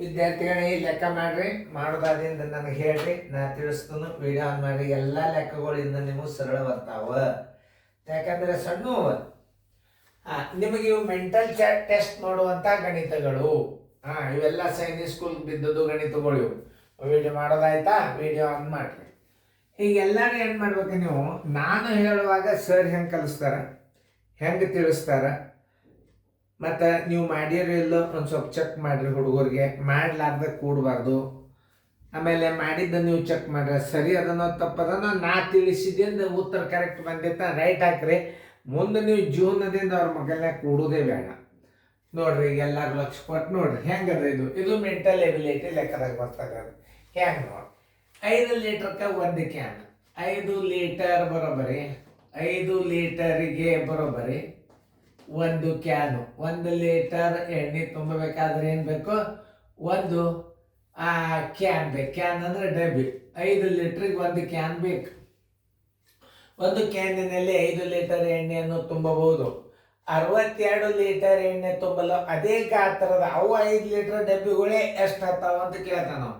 ವಿದ್ಯಾರ್ಥಿಗಳೇ ಲೆಕ್ಕ ಮಾಡ್ರಿ, ಮಾಡೋದಾದಿಂದ ನನಗೆ ಹೇಳ್ರಿ, ನಾ ತಿಳಿಸ್ತಾನು. ವಿಡಿಯೋ ಆನ್ ಮಾಡಿ. ಎಲ್ಲ ಲೆಕ್ಕಗಳಿಂದ ನಿಮಗೆ ಸರಳ ಬರ್ತಾವ, ಯಾಕಂದ್ರೆ ಸಣ್ಣ ನಿಮಗೆ ಇವು ಮೆಂಟಲ್ ಟೆಸ್ಟ್ ಮಾಡುವಂಥ ಗಣಿತಗಳು. ಇವೆಲ್ಲ ಸೈನಿಕ್ ಸ್ಕೂಲ್ ಬಿದ್ದದ್ದು ಗಣಿತಗಳು. ಇವು ವಿಡಿಯೋ ಮಾಡೋದಾಯ್ತಾ? ವಿಡಿಯೋ ಆನ್ ಮಾಡ್ರಿ. ಈಗೆಲ್ಲರೂ ಏನು ಮಾಡ್ಬೇಕು ನೀವು, ನಾನು ಹೇಳುವಾಗ ಸರ್ ಹೆಂಗೆ ಕಲಿಸ್ತಾರ, ಹೆಂಗೆ ತಿಳಿಸ್ತಾರ, ಮತ್ತು ನೀವು ಮಾಡಿರೋ ಇಲ್ಲೋ ಒಂದು ಸ್ವಲ್ಪ ಚೆಕ್ ಮಾಡಿರಿ. ಹುಡುಗರಿಗೆ ಮಾಡಲಾರ್ದ ಕೂಡಬಾರ್ದು. ಆಮೇಲೆ ಮಾಡಿದ್ದ ನೀವು ಚೆಕ್ ಮಾಡ್ರಿ, ಸರಿ ಅದನ್ನೋ ತಪ್ಪದನೋ, ನಾ ತಿಳಿಸಿದಿಂದ ಉತ್ತರ ಕರೆಕ್ಟ್ ಬಂದಿತ್ತ ರೈಟ್ ಹಾಕ್ರಿ. ಮುಂದೆ ನೀವು ಜೀವನದಿಂದ ಅವ್ರ ಮಗಲ್ನಾಗ ಕೂಡೋದೇ ಬೇಡ. ನೋಡ್ರಿ, ಈಗ ಎಲ್ಲರೂ ಲಕ್ಷ ಕೊಟ್ಟು ನೋಡ್ರಿ ಹೆಂಗದ. ಇದು ಮೆಂಟಲ್ ಎಬಿಲಿಟಿ ಲೆಕ್ಕದಾಗ ಬರ್ತದೆ. ಅದು ಹೆಂಗೆ ನೋಡಿ, 5 ಲೀಟ್ರಕ್ಕೆ 1 ಕ್ಯಾನ್, 5 ಲೀಟರ್ ಬರೋಬರಿ, 5 ಲೀಟರಿಗೆ ಬರೋಬರಿ 1 ಕ್ಯಾನು. 1 ಲೀಟರ್ ಎಣ್ಣೆ ತುಂಬಬೇಕಾದ್ರೆ ಏನು ಬೇಕು? 1 ಕ್ಯಾನ್ ಬೇಕು. ಕ್ಯಾನ್ ಅಂದರೆ ಡಬ್ಬಿ. 5 ಲೀಟ್ರಿಗೆ 1 ಕ್ಯಾನ್ ಬೇಕು. 1 ಕ್ಯಾನಿನಲ್ಲಿ 5 ಲೀಟರ್ ಎಣ್ಣೆಯನ್ನು ತುಂಬಬಹುದು. 62 ಲೀಟರ್ ಎಣ್ಣೆ ತುಂಬಲು ಅದೇ ಗಾತ್ರದ ಅವು 5 ಲೀಟರ್ ಡಬ್ಬಿಗಳೇ ಎಷ್ಟು ಹತ್ತಾವ ಅಂತ ಕೇಳ್ತಾನ ನಾವು.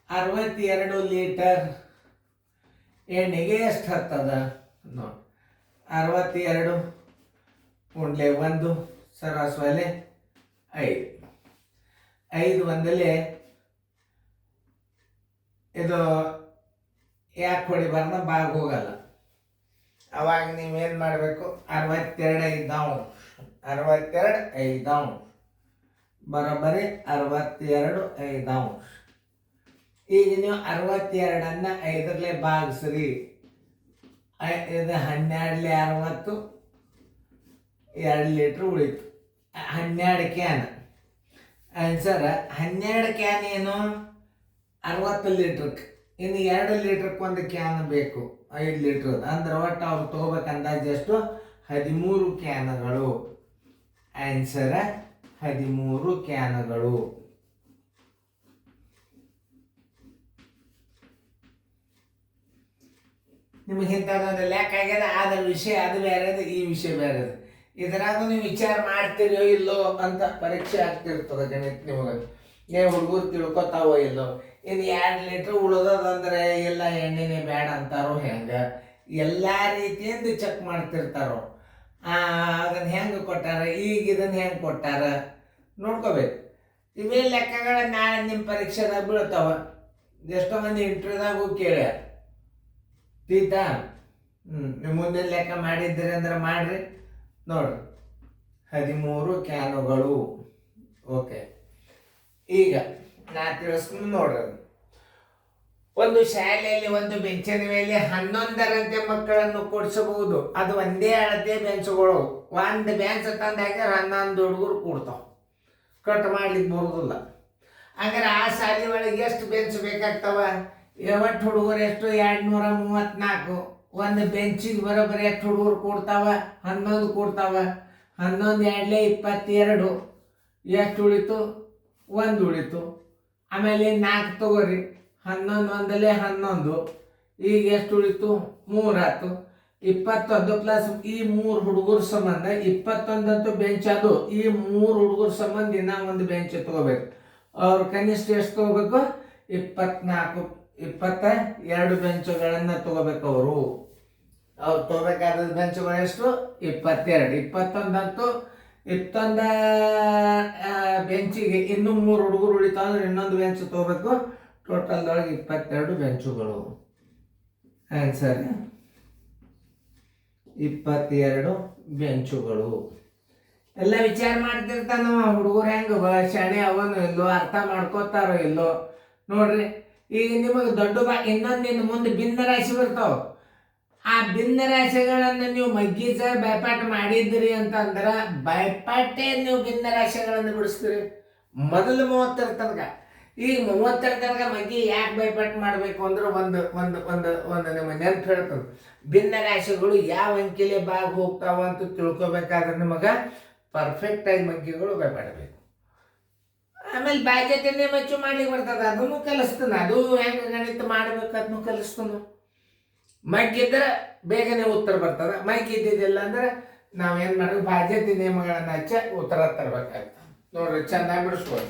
62 ಲೀಟರ್ ಎಣ್ಣೆಗೆ ಎಷ್ಟು ಹತ್ತದ ನೋಡಿ. 62 ಉಂಡ್ಲೆ 1 ಸರಾಸರಿ 5. 5 ಒಂದಲೇ ಇದು ಯಾಕೆ ಹೊಡಿಬಾರ್ದ, ಬಾಗ್ ಹೋಗಲ್ಲ. ಅವಾಗ ನೀವೇನು ಮಾಡಬೇಕು? 62 5 62 5 ಬರೋಬ್ಬರಿ 62 5. ಈಗ ನೀವು 62 5 ಭಾಗಿಸ್ರಿ. ಇದು 12 60 2 ಲೀಟ್ರ್ ಉಳಿತು. 12 ಕ್ಯಾನ್ ಆನ್ಸರ್. 12 ಕ್ಯಾನ್ ಏನು? 60 ಲೀಟ್ರಕ್ಕೆ. ಇನ್ನು 2 ಲೀಟ್ರಕ್ಕೆ 1 ಕ್ಯಾನ್ ಬೇಕು, 5 ಲೀಟ್ರ್. ಅಂದ್ರೆ ಒಟ್ಟು ಅವ್ರು ತೊಗೋಬೇಕು ಅಂದಾಜು ಎಷ್ಟು? 13 ಕ್ಯಾನ್ಗಳು. ಆನ್ಸರ್ 13 ಕ್ಯಾನ್ಗಳು. ನಿಮಗೆ ಇಂಥದ್ದೊಂದು ಲೆಕ್ಕ ಆಗ್ಯದ. ಅದರ ವಿಷಯ ಅದು ಬೇರೆದು, ಈ ವಿಷಯ ಬೇರೆದು. ಇದರಾಗ ನೀವು ವಿಚಾರ ಮಾಡ್ತೀರೋ ಇಲ್ಲೋ ಅಂತ ಪರೀಕ್ಷೆ ಆಗ್ತಿರ್ತದೆ ಗಣಿತ ನಿಮಗೆ. ಹುಡುಗರು ತಿಳ್ಕೊತಾವೋ ಇಲ್ಲೋ. ಇನ್ನು 2 ಲೀಟ್ರ್ ಉಳಿದದಂದ್ರೆ ಎಲ್ಲ ಎಣ್ಣೆನೇ ಬೇಡ ಅಂತಾರೋ ಹೆಂಗೆ, ಎಲ್ಲ ರೀತಿಯಿಂದ ಚೆಕ್ ಮಾಡ್ತಿರ್ತಾರೋ. ಅದನ್ನು ಹೆಂಗೆ ಕೊಟ್ಟಾರ, ಈಗ ಇದನ್ನು ಹೆಂಗೆ ಕೊಟ್ಟಾರ ನೋಡ್ಕೋಬೇಕು. ಇವೇ ಲೆಕ್ಕಗಳ ನಾಳೆ ನಿಮ್ಮ ಪರೀಕ್ಷೆದಾಗ ಬೀಳ್ತಾವ. ಎಷ್ಟೋ ಮಂದಿ ಇಂಟರ್ವ್ಯೂದಾಗ ಕೇಳ್ಯಾರ. ತೀತಾ ನೀವು ಮುಂದೆ ಲೆಕ್ಕ ಮಾಡಿದ್ದೀರಿ ಅಂದ್ರೆ ಮಾಡ್ರಿ. ನೋಡ್ರಿ, 13 ಕ್ಯಾನುಗಳು. ಓಕೆ, ಈಗ ನಾ ತಿಳಿಸ್ತೀನಿ ನೋಡ್ರಿ. ಒಂದು ಶಾಲೆಯಲ್ಲಿ ಒಂದು ಬೆಂಚಿನ ಮೇಲೆ 11ರಂತೆ ಮಕ್ಕಳನ್ನು ಕೂಡಿಸಬಹುದು. ಅದು ಒಂದೇ ಅಳತೆ ಬೆಂಚುಗಳು. ಒಂದು ಬೆಂಚ್ ತಂದಾಗ 11 ಹುಡುಗರು ಕೂಡ್ತಾವ. ಕಟ್ ಮಾಡ್ಲಿಕ್ಕೆ ಬರೋದಿಲ್ಲ. ಹಂಗಾರೆ ಆ ಶಾಲೆ ಒಳಗೆ ಎಷ್ಟು ಬೆಂಚ್ ಬೇಕಾಗ್ತಾವ? ಒಟ್ಟು ಹುಡುಗರು ಎಷ್ಟು? 234. ಒಂದು ಬೆಂಚಿಗೆ ಬರೋಬ್ಬರಿ ಎಷ್ಟು ಹುಡುಗರು ಕೂಡ್ತಾವ? 11 ಕೂಡ್ತಾವ. 11 2 22. ಎಷ್ಟು ಉಳಿತು? 1 ಉಳಿತು. ಆಮೇಲೆ 4 ತಗೋರಿ. 11 1 11. ಈಗ ಎಷ್ಟು ಉಳಿತು? 3 ಆಯ್ತು. 21 ಪ್ಲಸ್ ಈ 3 ಹುಡುಗರ ಸಂಬಂಧ 21 ಅಂತೂ ಬೆಂಚ್. ಅದು ಈ 3 ಹುಡುಗರ ಸಂಬಂಧ ಇನ್ನೂ ಒಂದು ಬೆಂಚ್ ತಗೋಬೇಕು. ಅವ್ರು ಕನಿಷ್ಠ ಎಷ್ಟು ತಗೋಬೇಕು? 24. 22 ಬೆಂಚುಗಳನ್ನು ತಗೋಬೇಕು. ಅವ್ರು ತಗೋಬೇಕಾದ ಬೆಂಚುಗಳು ಎಷ್ಟು? 22. 21 ಅಂತೂ 21 ಬೆಂಚಿಗೆ ಇನ್ನೂ 3 ಹುಡುಗರು ಉಳಿತಾವ ಅಂದ್ರೆ ಇನ್ನೊಂದು ಬೆಂಚ್ ತಗೋಬೇಕು. ಟೋಟಲ್ದೊಳಗೆ 22 ಬೆಂಚುಗಳು. ಆನ್ಸರ್ 22 ಬೆಂಚುಗಳು. ಎಲ್ಲ ವಿಚಾರ ಮಾಡ್ತಿರ್ತಾನ ಹುಡುಗರು. ಹೆಂಗೆ ಶಾಣೆ ಅವನು ಇಲ್ಲೋ, ಅರ್ಥ ಮಾಡ್ಕೋತಾರೋ ಇಲ್ಲೋ ನೋಡ್ರಿ. ಈಗ ನಿಮಗೆ ದೊಡ್ಡ ಇನ್ನೊಂದಿನ ಮುಂದೆ ಭಿನ್ನ ರಾಶಿ ಬರ್ತಾವ. ಆ ಭಿನ್ನ ರಾಶಿಗಳನ್ನು ನೀವು ಮಗ್ಗೀಜ ಬೈಪಾಠ ಮಾಡಿದ್ರಿ ಅಂತಂದ್ರೆ ಬೈಪಾಟೇ ನೀವು ಭಿನ್ನ ರಾಶಿಗಳನ್ನು ಬಿಡಿಸ್ತೀರಿ. ಮೊದಲು 30ರ ತನಕ. ಈಗ 30ರ ತನಕ ಮಗ್ಗಿ ಯಾಕೆ ಬೈಪಾಠ ಮಾಡಬೇಕು ಅಂದ್ರೆ ಒಂದು ಒಂದು ಒಂದು ಒಂದು ನಿಮ್ಮ ನೆನಪು ಹೇಳ್ತದೆ. ಭಿನ್ನ ರಾಶಿಗಳು ಯಾವ ಅಂಕಿಲೆ ಭಾಗ ಹೋಗ್ತಾವ ಅಂತ ತಿಳ್ಕೊಬೇಕಾದ್ರೆ ನಿಮಗೆ ಪರ್ಫೆಕ್ಟಾಗಿ ಮಗ್ಗಿಗಳು ಬೈಪಾಡಬೇಕು. ಆಮೇಲೆ ಬಾಧ್ಯತೆನೇ ಮಚ್ಚು ಮಾಡ್ಲಿಕ್ಕೆ ಬರ್ತದೆ. ಅದನ್ನು ಕಲಿಸ್ತಾನೆ. ಅದು ಹೆಂಗೆ ಗಣಿತ ಮಾಡ್ಬೇಕು ಅದನ್ನು ಕಲಿಸ್ತಾನೆ. ಮಗ್ಗಿದ್ರೆ ಬೇಗನೆ ಉತ್ತರ ಬರ್ತದೆ. ಮಗ್ಗಿದ್ದಿದ್ದಿಲ್ಲ ಅಂದ್ರೆ ನಾವೇನು ಮಾಡಬೇಕು? ಬಾಧ್ಯತೆ ನಿಯಮಗಳನ್ನು ಹಚ್ಚ ಉತ್ತರ ತರಬೇಕಾಗ್ತದೆ. ನೋಡ್ರಿ, ಚೆನ್ನಾಗಿ ಬಿಡಿಸ್ಬೋದು.